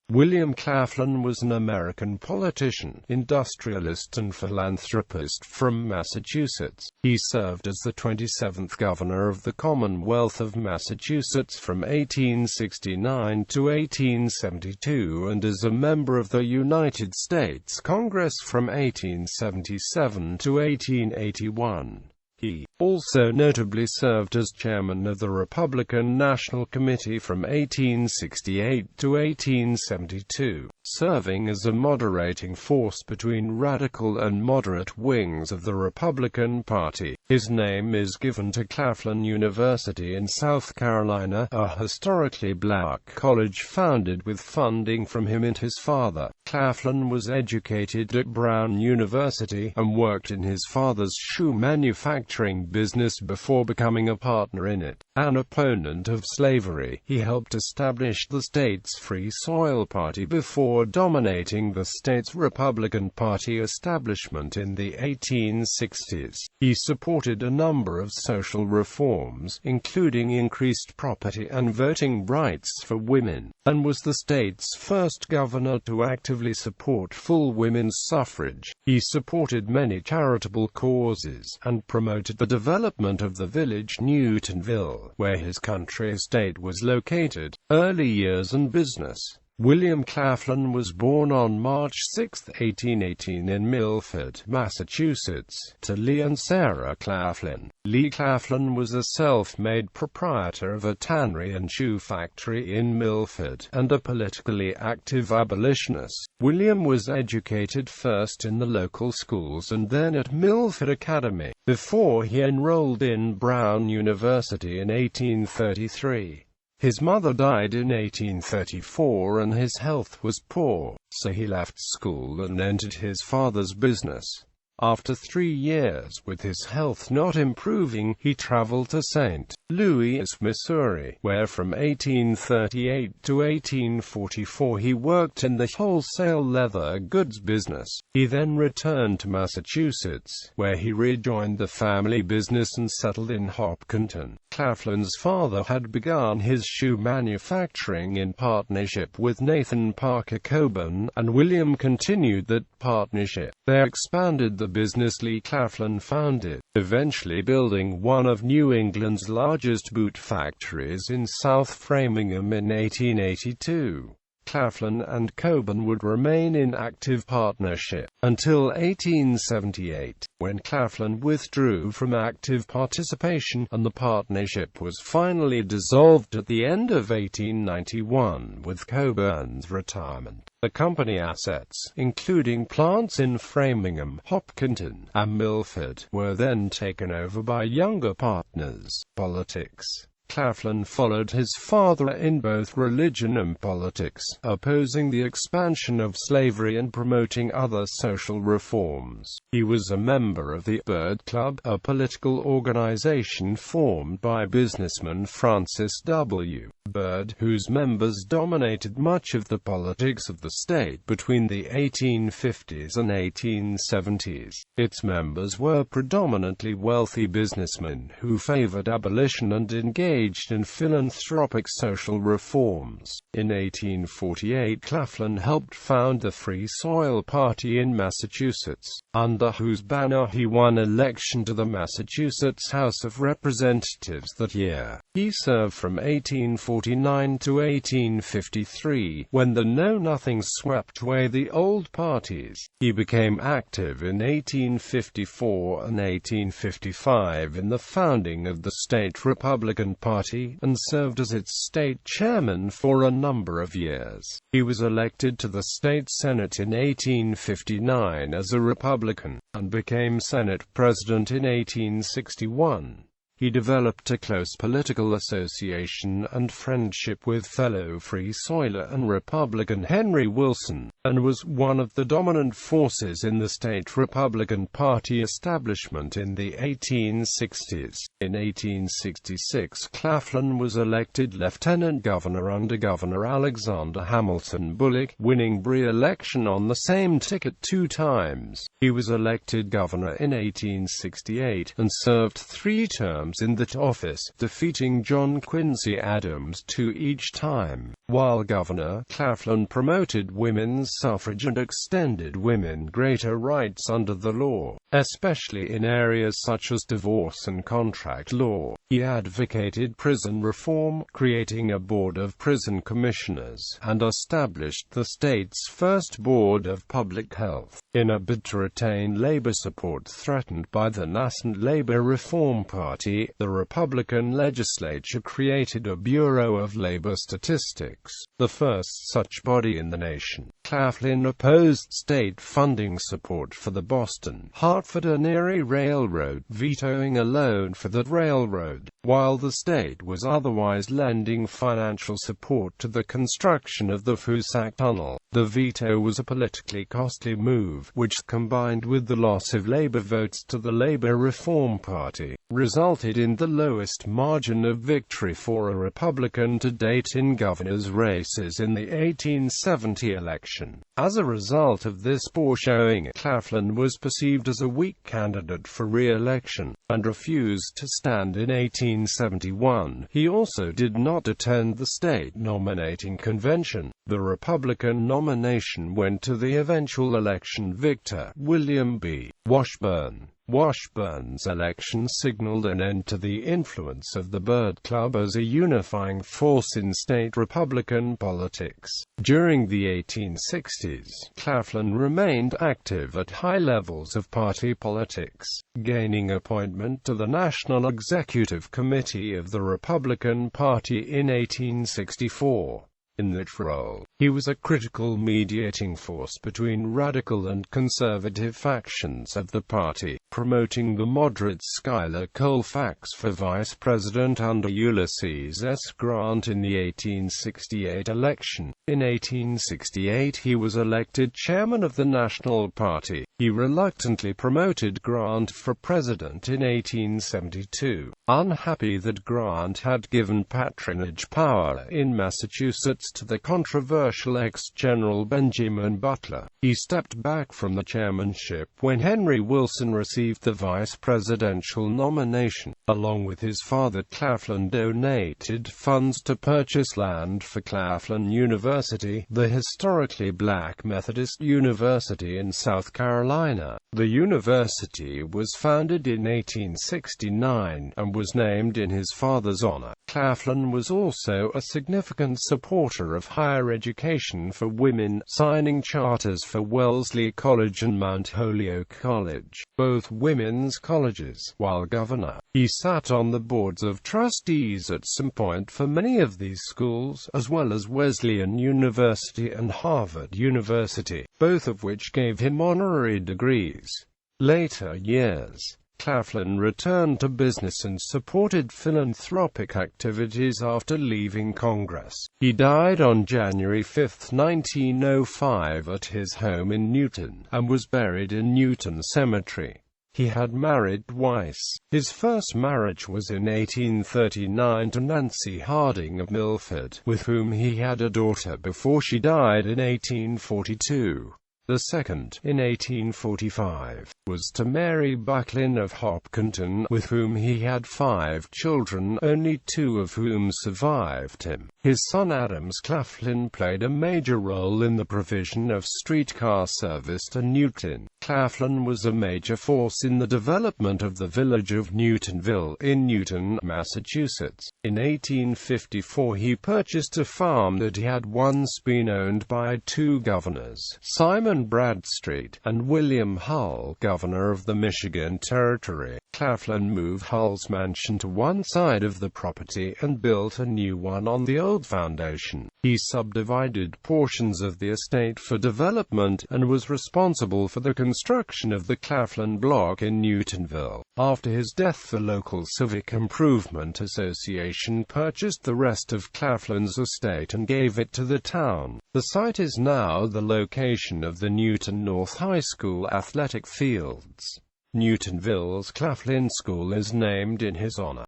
William Claflin was an American politician, industrialist and philanthropist from Massachusetts. He served as the 27th governor of the Commonwealth of Massachusetts from 1869 to 1872 and as a member of the United States Congress from 1877 to 1881. He also notably served as chairman of the Republican National Committee from 1868 to 1872, serving as a moderating force between radical and moderate wings of the Republican Party. His name is given to Claflin University in South Carolina, a historically black college founded with funding from him and his father. Claflin was educated at Brown University and worked in his father's shoe manufacturing business before becoming a partner in it. An opponent of slavery, he helped establish the state's Free Soil Party before dominating the state's Republican Party establishment in the 1860s. He supported a number of social reforms, including increased property and voting rights for women, and was the state's first governor to actively support full women's suffrage. He supported many charitable causes, and promoted the development of the village Newtonville, where his country estate was located. Early years and business. William Claflin was born on March 6, 1818 in Milford, Massachusetts, to Lee and Sarah Claflin. Lee Claflin was a self-made proprietor of a tannery and shoe factory in Milford, and a politically active abolitionist. William was educated first in the local schools and then at Milford Academy, before he enrolled in Brown University in 1833. His mother died in 1834 and his health was poor, so he left school and entered his father's business. After 3 years with his health not improving, he traveled to St. Louis, Missouri, where from 1838 to 1844 he worked in the wholesale leather goods business. He then returned to Massachusetts, where he rejoined the family business and settled in Hopkinton. Claflin's father had begun his shoe manufacturing in partnership with Nathan Parker Coburn, and William continued that partnership. They expanded the business Lee Claflin founded, eventually building one of New England's largest boot factories in South Framingham in 1882. Claflin and Coburn would remain in active partnership until 1878, when Claflin withdrew from active participation, and the partnership was finally dissolved at the end of 1891 with Coburn's retirement. The company assets, including plants in Framingham, Hopkinton, and Milford, were then taken over by younger partners. Politics. Claflin followed his father in both religion and politics, opposing the expansion of slavery and promoting other social reforms. He was a member of the Byrd Club, a political organization formed by businessman Francis W. Byrd, whose members dominated much of the politics of the state between the 1850s and 1870s. Its members were predominantly wealthy businessmen who favored abolition and engaged in philanthropic social reforms. In 1848, Claflin helped found the Free Soil Party in Massachusetts, under whose banner he won election to the Massachusetts House of Representatives that year. He served from 1849 to 1853, when the Know-Nothings swept away the old parties. He became active in 1854 and 1855 in the founding of the state Republican Party, and served as its state chairman for a number of years. He was elected to the state Senate in 1859 as a Republican, and became Senate President in 1861. He developed a close political association and friendship with fellow Free Soiler and Republican Henry Wilson, and was one of the dominant forces in the state Republican Party establishment in the 1860s. In 1866, Claflin was elected lieutenant governor under Governor Alexander Hamilton Bullock, winning re-election on the same ticket 2 times. He was elected governor in 1868, and served 3 terms in that office, defeating John Quincy Adams 2 each time. While governor, Claflin promoted women's suffrage and extended women greater rights under the law, especially in areas such as divorce and contract law. He advocated prison reform, creating a board of prison commissioners, and established the state's first board of public health. In a bid to retain labor support threatened by the nascent Labor Reform Party, the Republican legislature created a Bureau of Labor Statistics, the first such body in the nation. Claflin opposed state funding support for the Boston, Hartford and Erie Railroad, vetoing a loan for that railroad, while the state was otherwise lending financial support to the construction of the Foosac Tunnel. The veto was a politically costly move, which, combined with the loss of labor votes to the Labor Reform Party, resulted in the lowest margin of victory for a Republican to date in governor's races in the 1870 election. As a result of this poor showing, Claflin was perceived as a weak candidate for re-election, and refused to stand in 1871. He also did not attend the state nominating convention. The Republican nomination went to the eventual election victor, William B. Washburne. Washburne's election signaled an end to the influence of the Byrd Club as a unifying force in state Republican politics. During the 1860s, Claflin remained active at high levels of party politics, gaining appointment to the National Executive Committee of the Republican Party in 1864. In that role, he was a critical mediating force between radical and conservative factions of the party, promoting the moderate Schuyler Colfax for vice president under Ulysses S. Grant in the 1868 election. In 1868 he was elected chairman of the National Party. He reluctantly promoted Grant for president in 1872. Unhappy that Grant had given patronage power in Massachusetts to the controversial ex-General Benjamin Butler, he stepped back from the chairmanship when Henry Wilson received the vice presidential nomination. Along with his father, Claflin donated funds to purchase land for Claflin University, the historically black Methodist university in South Carolina. The university was founded in 1869 and was named in his father's honor. Claflin was also a significant supporter of higher education for women, signing charters for Wellesley College and Mount Holyoke College, both women's colleges. While governor, he sat on the boards of trustees at some point for many of these schools, as well as Wesleyan University and Harvard University, both of which gave him honorary degrees. Later years, Claflin returned to business and supported philanthropic activities after leaving Congress. He died on January 5, 1905 at his home in Newton, and was buried in Newton Cemetery. He had married twice. His first marriage was in 1839 to Nancy Harding of Milford, with whom he had a daughter before she died in 1842. The second, in 1845, was to Mary Bucklin of Hopkinton, with whom he had 5 children, only 2 of whom survived him. His son Adams Claflin played a major role in the provision of streetcar service to Newton. Claflin was a major force in the development of the village of Newtonville in Newton, Massachusetts. In 1854 he purchased a farm that had once been owned by 2 governors, Simon Bradstreet and William Hull, governor of the Michigan Territory. Claflin moved Hull's mansion to one side of the property and built a new one on the old foundation. He subdivided portions of the estate for development, and was responsible for the construction of the Claflin block in Newtonville. After his death, the local Civic Improvement Association purchased the rest of Claflin's estate and gave it to the town. The site is now the location of the Newton North High School athletic fields. Newtonville's Claflin School is named in his honor.